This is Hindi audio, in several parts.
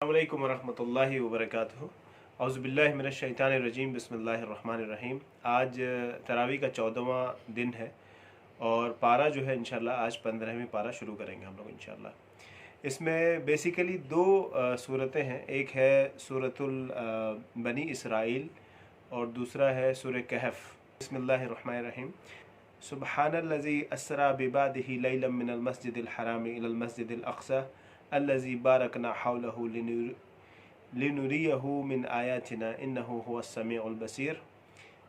अस्सलामु अलैकुम वरहमतुल्लाहि वबरकातुहू। औज़ुबिल्लाहि मिनश्शैतानिर्रजीम बिस्मिल्लाहिर्रहमानिर्रहीम। आज तरावी का 14वां दिन है और पारा जो है इंशाल्लाह आज 15वीं पारा शुरू करेंगे हम लोग इंशाल्लाह। इसमें बेसिकली दो सूरतें हैं, एक है सूरतुल बनी इसराइल और दूसरा है सूरह कहफ। बिस्मिल्लाहिर्रहमानिर्रहीम। सुब्हानल्लज़ी अस्रा बिबादिही लैलम मिनल मस्जिदिल हरामी इलल मस्जिदिल अक़सा अल्लज़ी बारकना हौलहु लिनुरियहु मिन आयातिना इन्नहु हुवस समीउल बसीर।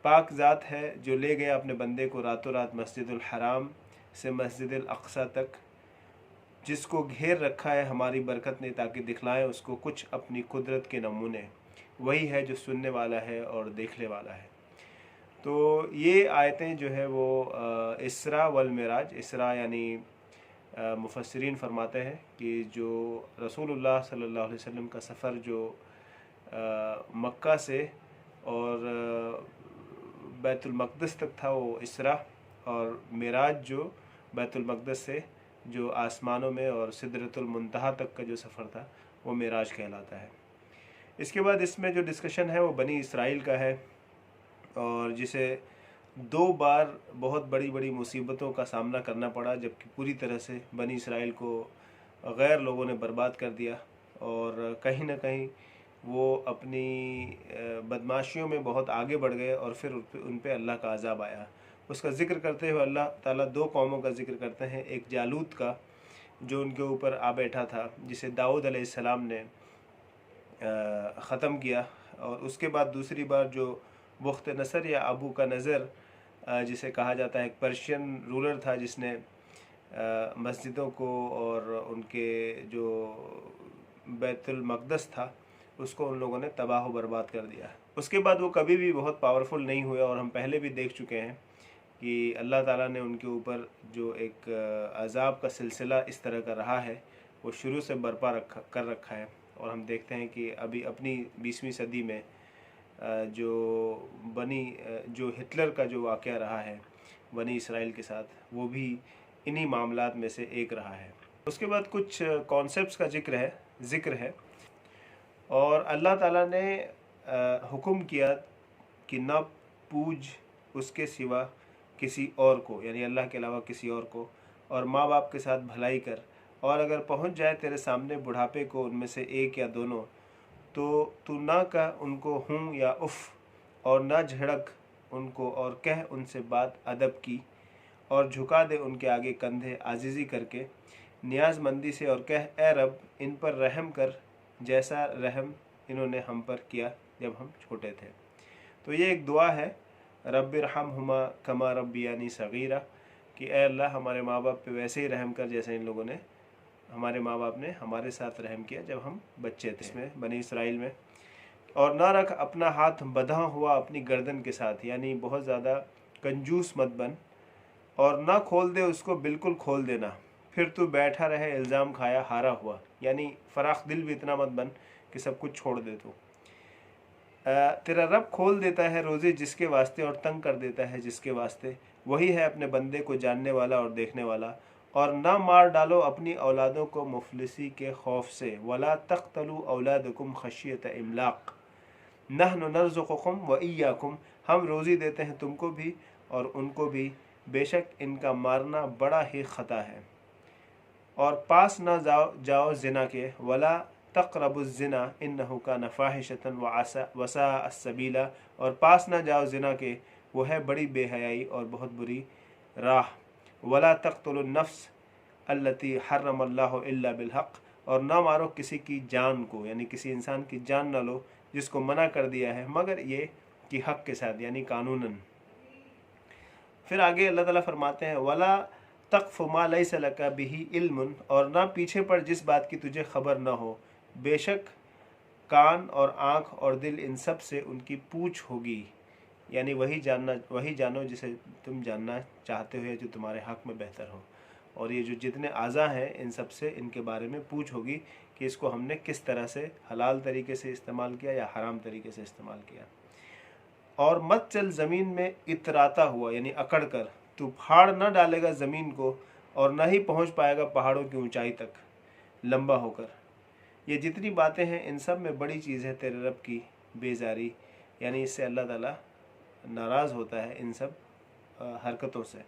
पाक ज़ात है जो ले गया अपने बंदे को रातों रात मस्जिदुल हराम से मस्जिदुल अक़सा तक, जिसको घेर रखा है हमारी बरकत ने ताकि दिखलाएं उसको कुछ अपनी कुदरत के नमूने। वही है जो सुनने वाला है और देखने वाला है। तो ये आयतें जो है वो इसरा वल मिराज, इसरा यानी मुफस्सिरीन फरमाते हैं कि जो रसूलुल्लाह सल्लल्लाहु अलैहि वसल्लम का सफ़र जो मक्का से और बैतुल मक़दस तक था वो इसरा, और मिराज जो बैतुल मक़दस से जो आसमानों में और सिदरतुल मुंतहा तक का जो सफ़र था वो मिराज कहलाता है। इसके बाद इसमें जो डिस्कशन है वो बनी इसराइल का है, और जिसे 2 बार बहुत बड़ी बड़ी मुसीबतों का सामना करना पड़ा, जबकि पूरी तरह से बनी इसराइल को गैर लोगों ने बर्बाद कर दिया और कहीं ना कहीं वो अपनी बदमाशियों में बहुत आगे बढ़ गए और फिर उन पे अल्लाह का अज़ाब आया। उसका ज़िक्र करते हुए अल्लाह ताला 2 कौमों का ज़िक्र करते हैं। एक जालूत का जो उनके ऊपर आ बैठा था, जिसे दाऊद अलैहिस्सलाम ने ख़त्म किया, और उसके बाद दूसरी बार जो बुख्त नसर या अबू का नज़र जिसे कहा जाता है, एक पर्शियन रूलर था जिसने मस्जिदों को और उनके जो बैतुल मक़दस था उसको उन लोगों ने तबाह व बर्बाद कर दिया। उसके बाद वो कभी भी बहुत पावरफुल नहीं हुए, और हम पहले भी देख चुके हैं कि अल्लाह ताला ने उनके ऊपर जो एक अज़ाब का सिलसिला इस तरह का रहा है वो शुरू से बर्पा कर रखा है। और हम देखते हैं कि अभी अपनी 20वीं सदी में जो हिटलर का जो वाक़या रहा है बनी इसराइल के साथ, वो भी इन्हीं मामलात में से एक रहा है। उसके बाद कुछ कॉन्सेप्ट्स का ज़िक्र है और अल्लाह ताला ने हुक्म किया कि न पूज उसके सिवा किसी और को, यानी अल्लाह के अलावा किसी और को, और माँ बाप के साथ भलाई कर, और अगर पहुँच जाए तेरे सामने बुढ़ापे को उनमें से एक या दोनों, तो तू ना कह उनको हूँ या उफ़, और ना झड़क उनको, और कह उनसे बात अदब की, और झुका दे उनके आगे कंधे आजिज़ी करके नियाज़मंदी से, और कह ए रब इन पर रहम कर जैसा रहम इन्होंने हम पर किया जब हम छोटे थे। तो ये एक दुआ है, रब्बिरहमहुमा कमा रब्बियानी सगीरा, कि ए अल्लाह हमारे माँ बाप पे वैसे ही रहम कर जैसे इन लोगों ने, हमारे माँ बाप ने हमारे साथ रहम किया जब हम बच्चे थे। इसमें बनी इसराइल में, और ना रख अपना हाथ बंधा हुआ अपनी गर्दन के साथ, यानी बहुत ज़्यादा कंजूस मत बन, और ना खोल दे उसको बिल्कुल खोल देना, फिर तू बैठा रहे इल्ज़ाम खाया हारा हुआ, यानी फ़राख दिल भी इतना मत बन कि सब कुछ छोड़ दे। तो तेरा रब खोल देता है रोज़ी जिसके वास्ते और तंग कर देता है जिसके वास्ते, वही है अपने बंदे को जानने वाला और देखने वाला। और ना मार डालो अपनी औलादों को मुफलिसी के खौफ से, वला तक़तलू औलादकुम खशियत इमलाक़ नहनु नर्ज़ुक़ुकुम व इय्याकुम, हम रोज़ी देते हैं तुमको भी और उनको भी, बेशक इनका मारना बड़ा ही ख़ता है। और पास ना जाओ ज़िना के, वला तक़रबुज़्ज़िना इन्नहु कान फ़ाहिशतन वसा अस्सबीला, और पास ना जाओ ज़िना के, वो है बड़ी बेहयाई और बहुत बुरी राह। वला तक़तुलुन नफ्स अल्लती हर्रमल्लाहु इल्ला बिलहक़, और ना मारो किसी की जान को, यानी किसी इंसान की जान ना लो जिसको मना कर दिया है मगर ये कि हक़ के साथ, यानी कानूनन। फिर आगे अल्लाह ताला फरमाते हैं, वला तक़फ़ु मा लैसा लका बिही इल्मुन, और ना पीछे पड़ जिस बात की तुझे खबर ना हो, बेशक कान और आँख और दिल इन सब से उनकी पूछ होगी, यानी वही जानो जिसे तुम जानना चाहते हो या जो तुम्हारे हक़ में बेहतर हो। और ये जो जितने आज़ा हैं इन सब से इनके बारे में पूछ होगी कि इसको हमने किस तरह से हलाल तरीके से इस्तेमाल किया या हराम तरीके से इस्तेमाल किया। और मत चल ज़मीन में इतराता हुआ, यानी अकड़ कर, तू फाड़ न डालेगा ज़मीन को और न ही पहुँच पाएगा पहाड़ों की ऊंचाई तक लंबा होकर। ये जितनी बातें हैं इन सब में बड़ी चीज़ है तेरे रब की बेजारी, यानी इससे अल्लाह ताला नाराज़ होता है इन सब हरकतों से।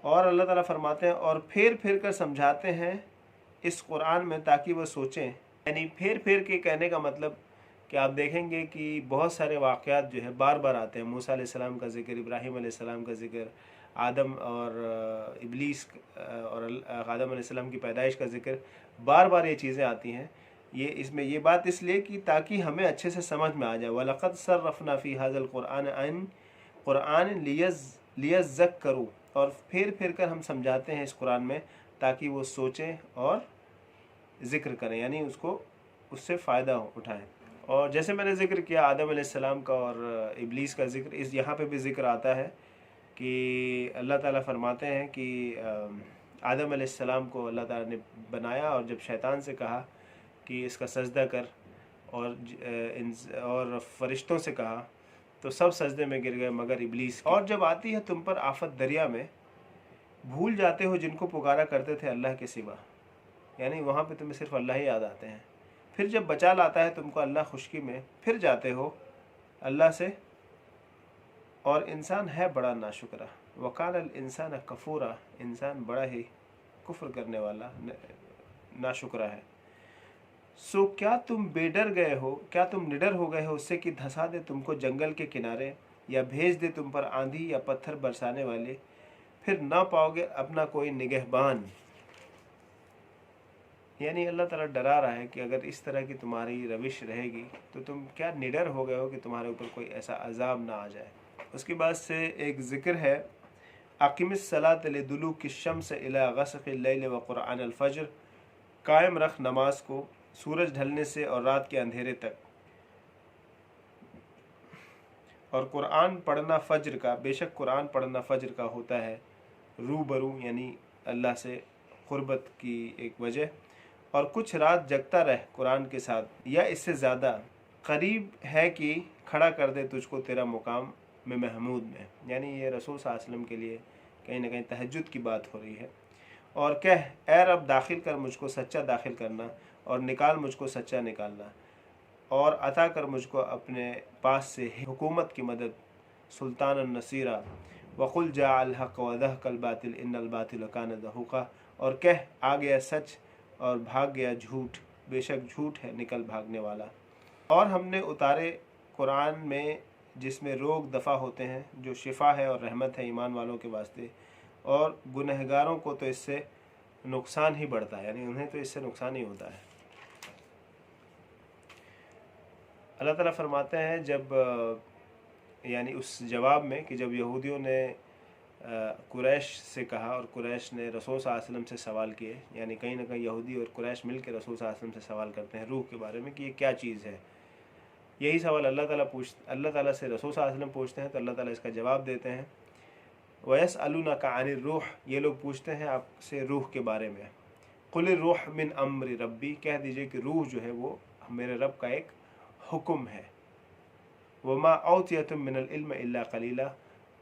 और अल्लाह ताला फरमाते हैं और फेर फेर कर समझाते हैं इस कुरान में ताकि वह सोचें। यानी फेर फेर के कहने का मतलब कि आप देखेंगे कि बहुत सारे वाक़यात जो है बार बार आते हैं। मूसा अलैहिस्सलाम का ज़िक्र, इब्राहीम अलैहिस्सलाम का ज़िक्र, आदम और इब्लीस और आदम अलैहिस्सलाम की पैदाइश का ज़िक्र, बार बार ये चीज़ें आती हैं। ये इसमें ये बात इसलिए कि ताकि हमें अच्छे से समझ में आ जाए। वलक़द सर्रफ़ना फ़ी हाज़ल क़ुरआन लियज़्ज़क्करू, और फिर फिर कर हम समझाते हैं इस कुरान में ताकि वो सोचें और ज़िक्र करें, यानी उससे फ़ायदा उठाएं। और जैसे मैंने ज़िक्र किया आदम अलैहिस्सलाम का और इब्लीस का ज़िक्र, इस यहाँ पे भी ज़िक्र आता है कि अल्लाह ताला फरमाते हैं कि आदम अलैहिस्सलाम को अल्लाह ताला ने बनाया और जब शैतान से कहा कि इसका सजदा कर और फ़रिश्तों से कहा तो सब सजदे में गिर गए मगर इब्लीस। और जब आती है तुम पर आफत दरिया में, भूल जाते हो जिनको पुकारा करते थे अल्लाह के सिवा, यानी वहाँ पे तुम्हें सिर्फ अल्लाह ही याद आते हैं। फिर जब बचा लाता है तुमको अल्लाह खुशकी में, फिर जाते हो अल्लाह से, और इंसान है बड़ा नाशुक्रा। वकाल इंसान कफूरा, इंसान बड़ा ही कुफ्र करने वाला नाशुक्रा है। सो क्या तुम बेडर गए हो, क्या तुम निडर हो गए हो उससे कि धंसा दे तुमको जंगल के किनारे, या भेज दे तुम पर आंधी या पत्थर बरसाने वाले, फिर ना पाओगे अपना कोई निगहबान। यानी अल्लाह ताला डरा रहा है कि अगर इस तरह की तुम्हारी रविश रहेगी तो तुम क्या निडर हो गए हो कि तुम्हारे ऊपर कोई ऐसा अजाब ना आ जाए। उसके बाद से एक ज़िक्र है अक़िमिस सलात लिदुलूकी शम्स इला ग़सक़िल लैल व क़ुरआन अल फ़ज्र, कायम रख नमाज को सूरज ढलने से और रात के अंधेरे तक, और कुरान पढ़ना फ़ज्र का, बेशक कुरान पढ़ना फ़ज्र का होता है रूबरू, यानी अल्लाह से क़ुरबत की एक वजह, और कुछ रात जगता रह कुरान के साथ, या इससे ज़्यादा करीब है कि खड़ा कर दे तुझको तेरा मुकाम में महमूद में। यानी ये रसूल सल्लल्लाहु अलैहि वसल्लम के लिए कहीं ना कहीं तहज्जुद की बात हो रही है। और कह ए रब दाखिल कर मुझको सच्चा दाखिल करना, और निकाल मुझको सच्चा निकालना, और अता कर मुझको अपने पास से हुकूमत की मदद, सुल्तान नसीरा, वक़ुल जाअल हक़ व ज़हक़ल बातिल इन्नल बातिल कान ज़हूक़ा, और कह आ गया सच और भाग गया झूठ, बेशक झूठ है निकल भागने वाला। और हमने उतारे कुरान में जिसमें रोग दफ़ा होते हैं, जो शिफा है और रहमत है ईमान वालों के वास्ते, और गुनहगारों को तो इससे नुकसान ही बढ़ता है, यानी उन्हें तो इससे नुकसान ही होता है। अल्लाह ताला फरमाते हैं जब यानी उस जवाब में कि जब यहूदियों ने कुरैश से कहा और कुरैश ने रसूल सल्लल्लाहु अलैहि वसल्लम से सवाल किए, यानी कहीं ना कहीं यहूदी और कुरैश मिल के रसूल सल्लल्लाहु अलैहि वसल्लम से सवाल करते हैं रूह के बारे में कि ये क्या चीज़ है। यही सवाल अल्लाह ताला से रसूल सल्लल्लाहु अलैहि वसल्लम पूछते हैं, तो अल्लाह ताला इसका जवाब देते हैं वयसअलूनका अनिर रूह, ये लोग पूछते हैं आपसे रूह के बारे में। कुल रूह मिन अम्रि रब्बी, कह दीजिए कि रूह जो है वो मेरे रब का एक हुक्म है। वमा औतियतुम मिनल इल्म इल्ला कलीला,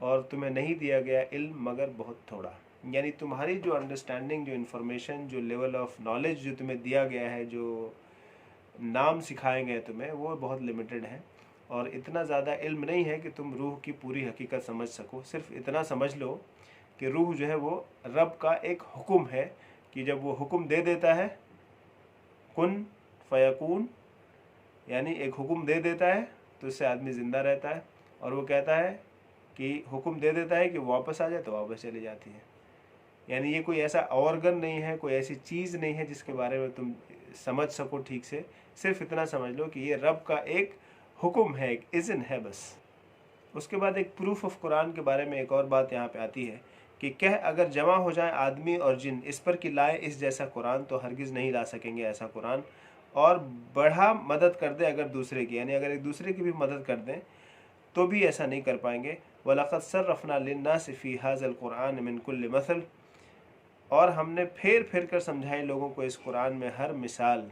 और तुम्हें नहीं दिया गया इल्म मगर बहुत थोड़ा, यानी तुम्हारी जो अंडरस्टैंडिंग, जो इन्फॉर्मेशन, जो लेवल ऑफ नॉलेज जो तुम्हें दिया गया है, जो नाम सिखाए गए तुम्हें, वो बहुत लिमिटेड है, और इतना ज़्यादा इल्म नहीं है कि तुम रूह की पूरी हकीकत समझ सको। सिर्फ इतना समझ लो कि रूह जो है वो रब का एक हुक्म है कि जब वो हुक्म दे देता है कुन फयकून, यानी एक हुक्म दे देता है तो इससे आदमी ज़िंदा रहता है, और वो कहता है कि हुक्म दे देता है कि वापस आ जाए तो वापस चली जाती है। यानी ये कोई ऐसा ऑर्गन नहीं है, कोई ऐसी चीज़ नहीं है जिसके बारे में तुम समझ सको ठीक से। सिर्फ इतना समझ लो कि ये रब का एक हुक्म है, एक इज़्न है बस। उसके बाद एक प्रूफ ऑफ कुरान के बारे में एक और बात यहाँ पे आती है कि कह अगर जमा हो जाए आदमी और जिन इस पर कि लाए इस जैसा कुरान, तो हरगिज़ नहीं ला सकेंगे ऐसा कुरान, और बढ़ा मदद कर दे अगर दूसरे की, यानी अगर एक दूसरे की भी मदद कर दें तो भी ऐसा नहीं कर पाएंगे। वलक़द सर्रफ़ना लिन्नासि फ़ी हाज़ल क़ुरआन मिन कुल्लि मसल, और हमने फेर फेर कर समझाई लोगों को इस कुरान में हर मिसाल,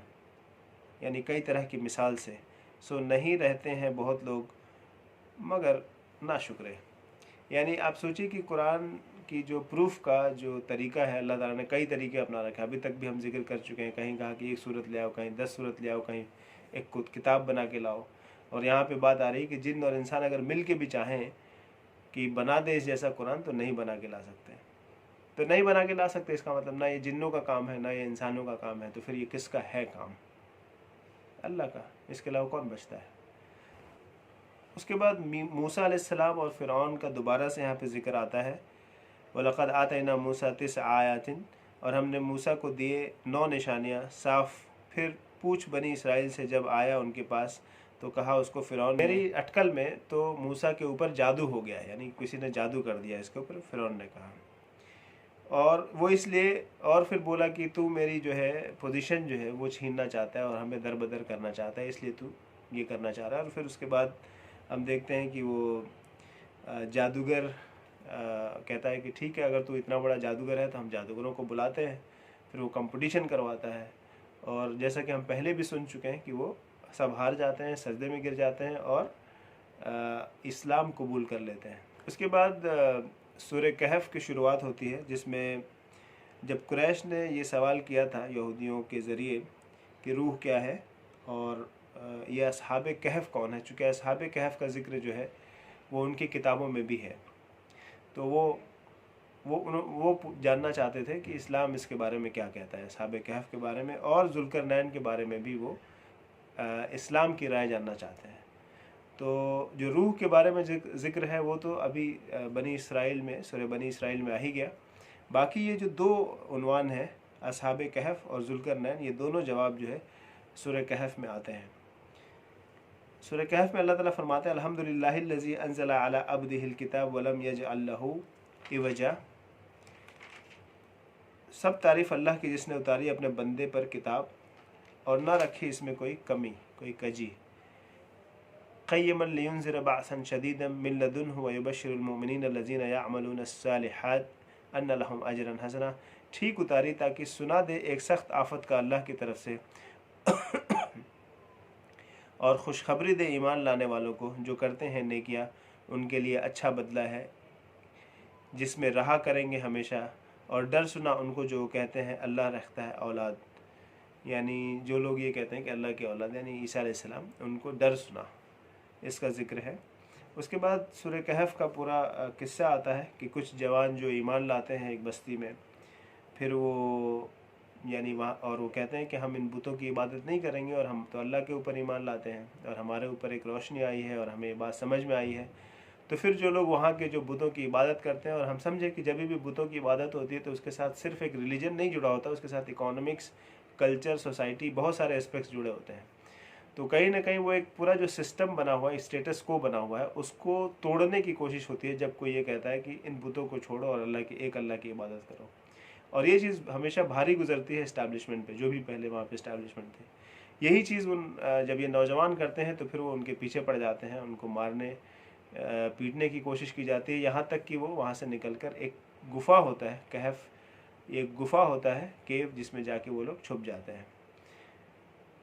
यानी कई तरह की मिसाल से। सो नहीं रहते हैं बहुत लोग मगर नाशुक्रे। यानी आप सोचिए कि कुरान कि जो प्रूफ का जो तरीका है, अल्लाह ताला ने कई तरीके अपना रखे, अभी तक भी हम जिक्र कर चुके हैं। कहीं कहा कि एक सूरत ले आओ, कहीं 10 सूरत ले आओ, कहीं एक किताब बना के लाओ। और यहाँ पे बात आ रही है कि जिन और इंसान अगर मिल के भी चाहें कि बना दे इस जैसा कुरान, तो नहीं बना के ला सकते। तो नहीं बना के ला सकते इसका मतलब ना ये जिन्नों का काम है ना ये इंसानों का काम है, तो फिर ये किसका है काम? अल्लाह का। इसके अलावा कौन बचता है? उसके बाद मूसा अलैहिस्सलाम और फ़िरौन का दोबारा से यहाँ पे जिक्र आता है। वलक़द आतैना मूसा 9 आयातिन, और हमने मूसा को दिए 9 निशानियाँ साफ। फिर पूछ बनी इसराइल से जब आया उनके पास, तो कहा उसको फ़िरौन, मेरी अटकल में तो मूसा के ऊपर जादू हो गया, यानी किसी ने जादू कर दिया इसके ऊपर, फ़िरौन ने कहा। और वो इसलिए, और फिर बोला कि तू मेरी जो है पोजीशन जो है वो छीनना चाहता है और हमें दर बदर करना चाहता है, इसलिए तू ये करना चाह रहा है। और फिर उसके बाद हम देखते हैं कि वो जादूगर कहता है कि ठीक है, अगर तू इतना बड़ा जादूगर है तो हम जादूगरों को बुलाते हैं। फिर वो कंपटीशन करवाता है, और जैसा कि हम पहले भी सुन चुके हैं कि वो सब हार जाते हैं, सजदे में गिर जाते हैं और इस्लाम कबूल कर लेते हैं। उसके बाद सूरह कहफ की शुरुआत होती है, जिसमें जब कुरैश ने ये सवाल किया था यहूदियों के ज़रिए कि रूह क्या है और ये अस्हाबे कहफ कौन है, चूँकि अस्हाबे कहफ का ज़िक्र जो है वो उनकी किताबों में भी है, तो वो जानना चाहते थे कि इस्लाम इसके बारे में क्या कहता है, अस्हाबे कहफ के बारे में और ज़ुल्करनैन के बारे में भी वो इस्लाम की राय जानना चाहते हैं। तो जो रूह के बारे में ज़िक्र है वो तो अभी बनी इसराइल में, सूरह बनी इसराइल में आ ही गया। बाकी ये जो 2 उन्वान है, अस्हाबे कहफ और ज़ुल्करनैन, ये दोनों जवाब जो है सूरह कहफ में आते हैं। सूरह कहफ में अल्लाह ताला फरमाते हैं, अल्हम्दुलिल्लाहिल्लज़ी अंज़ला अला अब्दिहिल किताब वलम यजअल लहू इवजा। सब तारीफ़ अल्लाह की जिसने उतारी अपने बंदे पर किताब और ना रखी इसमें कोई कमी, कोई कजी। क़य्यमन लियुनज़िर बअसन शदीदन मिन लदुन्हु व युबश्शिरुल मुमिनीन लज़ीना यअमलून अस्सालिहात अन्न लहुम अजरन हसना। ठीक उतारी ताकि सुना दे एक सख्त आफत का अल्लाह की तरफ से और खुशखबरी दे ईमान लाने वालों को जो करते हैं नेकियां, उनके लिए अच्छा बदला है जिसमें रहा करेंगे हमेशा। और डर सुना उनको जो कहते हैं अल्लाह रखता है औलाद, यानी जो लोग ये कहते हैं कि अल्लाह की औलाद यानी ईसा अलैहिस्सलाम, उनको डर सुना, इसका ज़िक्र है। उसके बाद सूरह कहफ का पूरा किस्सा आता है कि कुछ जवान जो ईमान लाते हैं एक बस्ती में, फिर वो यानी वहाँ, और वो कहते हैं कि हम इन बुतों की इबादत नहीं करेंगे और हम तो अल्लाह के ऊपर ईमान लाते हैं और हमारे ऊपर एक रोशनी आई है और हमें ये बात समझ में आई है। तो फिर जो लोग वहाँ के जो बुतों की इबादत करते हैं, और हम समझे कि जब भी बुतों की इबादत होती है तो उसके साथ सिर्फ एक रिलीजन नहीं जुड़ा होता, उसके साथ इकोनॉमिक्स, कल्चर, सोसाइटी, बहुत सारे एस्पेक्ट्स जुड़े होते हैं। तो कहीं ना कहीं वो एक पूरा जो सिस्टम बना हुआ है, स्टेटस को बना हुआ है, उसको तोड़ने की कोशिश होती है जब कोई ये कहता है कि इन बुतों को छोड़ो और अल्लाह की इबादत करो। और ये चीज़ हमेशा भारी गुजरती है इस्टेब्लिशमेंट पे, जो भी पहले वहाँ पे इस्टेब्लिशमेंट थे। यही चीज़ जब ये नौजवान करते हैं तो फिर वो उनके पीछे पड़ जाते हैं, उनको मारने पीटने की कोशिश की जाती है, यहाँ तक कि वो वहाँ से निकलकर एक गुफ़ा होता है, कहफ, एक गुफ़ा होता है, केव, जिसमें जाके वो लोग छुप जाते हैं।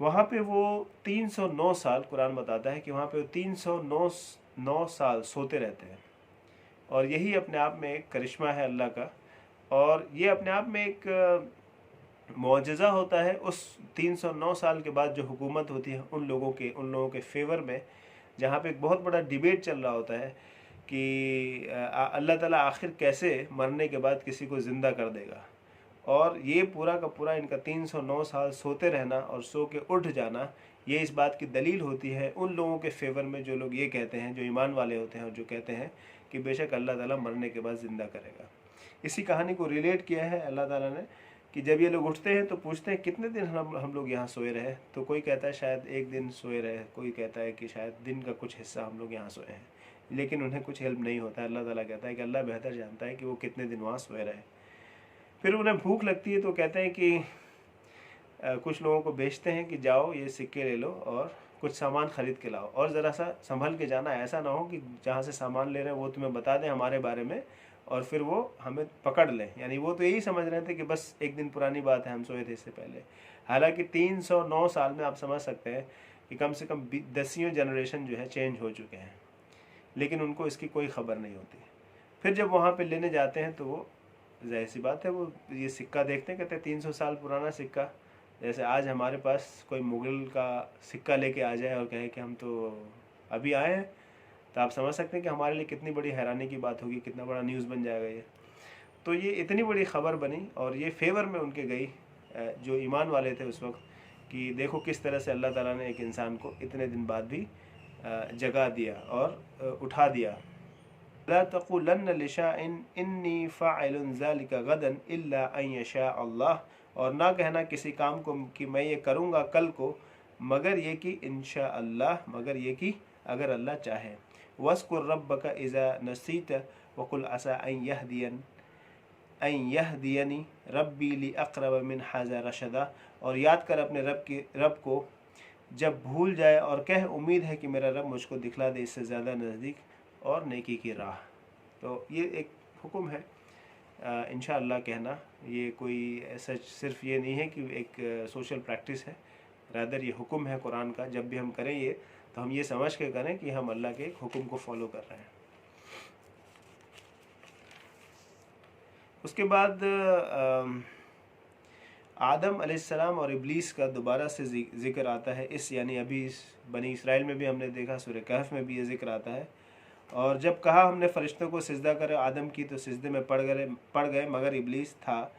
वहाँ पे वो 309 साल, कुरान बताता है कि वहाँ पे वो 309 साल सोते रहते हैं। और यही अपने आप में एक करिश्मा है अल्लाह का, और ये अपने आप में एक मौजज़ा होता है उस 309 साल के बाद जो हुकूमत होती है उन लोगों के फेवर में, जहाँ पे एक बहुत बड़ा डिबेट चल रहा होता है कि अल्लाह ताला आखिर कैसे मरने के बाद किसी को ज़िंदा कर देगा। और ये पूरा का पूरा इनका 309 साल सोते रहना और सो के उठ जाना, ये इस बात की दलील होती है उन लोगों के फेवर में जो लोग ये कहते हैं, जो ईमान वाले होते हैं और जो कहते हैं कि बेशक अल्लाह ताला मरने के बाद ज़िंदा करेगा। इसी कहानी को रिलेट किया है अल्लाह ताला ने कि जब ये लोग उठते हैं तो पूछते हैं कितने दिन हम लोग यहाँ सोए रहे, तो कोई कहता है शायद एक दिन सोए रहे, कोई कहता है कि शायद दिन का कुछ हिस्सा हम लोग यहाँ सोए हैं, लेकिन उन्हें कुछ हेल्प नहीं होता है। अल्लाह ताला कहता है कि अल्लाह बेहतर जानता है कि वो कितने दिन वहाँ सोए रहे। फिर उन्हें भूख लगती है तो कहते हैं कि कुछ लोगों को बेचते हैं कि जाओ ये सिक्के ले लो और कुछ सामान ख़रीद के लाओ, और ज़रा सा संभल के जाना, ऐसा ना हो कि जहाँ से सामान ले रहे हैं वो तुम्हें बता दें हमारे बारे में और फिर वो हमें पकड़ लें। यानी वो तो यही समझ रहे थे कि बस एक दिन पुरानी बात है, हम सोए थे इससे पहले। हालांकि 309 साल में आप समझ सकते हैं कि कम से कम 10 जनरेशन जो है चेंज हो चुके हैं, लेकिन उनको इसकी कोई ख़बर नहीं होती। फिर जब वहाँ पे लेने जाते हैं तो वो ज़ाहिर सी बात है वो ये सिक्का देखते हैं, कहते हैं 300 साल पुराना सिक्का। जैसे आज हमारे पास कोई मुग़ल का सिक्का लेके आ जाए और कहे कि हम तो अभी आए हैं, तो आप समझ सकते हैं कि हमारे लिए कितनी बड़ी हैरानी की बात होगी, कितना बड़ा न्यूज़ बन जाएगा ये। तो ये इतनी बड़ी ख़बर बनी और ये फेवर में उनके गई जो ईमान वाले थे उस वक्त, कि देखो किस तरह से अल्लाह ताला ने एक इंसान को इतने दिन बाद भी जगा दिया और उठा दिया। ला तक़ूलन्न लिशाइन इन्नी फ़ाइलुन ज़ालिका गदन इल्ला अन यशा अल्लाह, और ना कहना किसी काम को कि मैं ये करूँगा कल को, मगर ये कि इंशा अल्लाह, मगर ये कि अगर अल्लाह चाहे। वज़्कुर रब्बका इज़ा नसीत वक़ुल असा अन यहदियनी रब्बी ली अक़रब मिन हाज़ा रशदा, और याद कर अपने रब को जब भूल जाए और कह उम्मीद है कि मेरा रब मुझको दिखला दे इससे ज़्यादा नज़दीक और नेकी की राह। तो ये एक हुक्म है इंशाअल्लाह कहना, ये कोई ऐसा सिर्फ ये नहीं है कि एक सोशल प्रैक्टिस है, रादर ये हुक्म है कुरान का। जब भी हम करें ये, तो हम ये समझ के करें कि हम अल्लाह के एक हुक्म को फॉलो कर रहे हैं। उसके बाद आदम अलैहिस्सलाम और इब्लीस का दोबारा से ज़िक्र आता है इस, यानी अभी इस बनी इसराइल में भी हमने देखा, सूरह कहफ में भी ये ज़िक्र आता है। और जब कहा हमने फ़रिश्तों को सिजदा करे आदम की, तो सिजदे में पड़ गए मगर इब्लीस था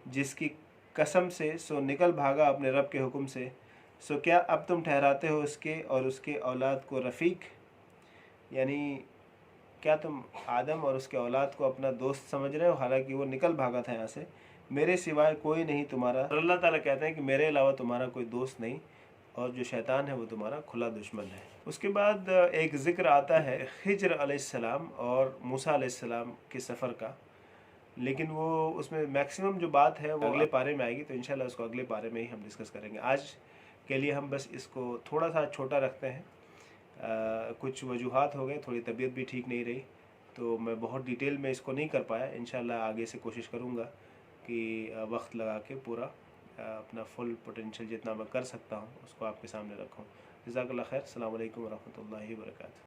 जिसकी कसम से सो निकल भागा अपने रब के हुक्म से। सो क्या अब तुम ठहराते हो उसके और उसके औलाद को रफ़ीक, यानी क्या तुम आदम और उसके औलाद को अपना दोस्त समझ रहे हो, हालांकि वो निकल भागा था यहाँ से। मेरे सिवाय कोई नहीं तुम्हारा, और अल्लाह ताला कहते हैं कि मेरे अलावा तुम्हारा कोई दोस्त नहीं, और जो शैतान है वो तुम्हारा खुला दुश्मन है। उसके बाद एक ज़िक्र आता है खिज्र अलैहिस्सलाम और मूसा अलैहिस्सलाम के सफ़र का, लेकिन वो उसमें मैक्सिमम जो बात है वो अगले पारे में आएगी, तो इंशाल्लाह उसको अगले पारे में ही हम डिस्कस करेंगे। आज के लिए हम बस इसको थोड़ा सा छोटा रखते हैं। कुछ वजूहात हो गए, थोड़ी तबीयत भी ठीक नहीं रही, तो मैं बहुत डिटेल में इसको नहीं कर पाया। इंशाल्लाह आगे से कोशिश करूँगा कि वक्त लगा के पूरा अपना फुल पोटेंशियल जितना मैं कर सकता हूँ उसको आपके सामने रखूँ। जज़ाकल्लाह खैर। अस्सलाम वालेकुम व रहमतुल्लाहि व बरकातुहू।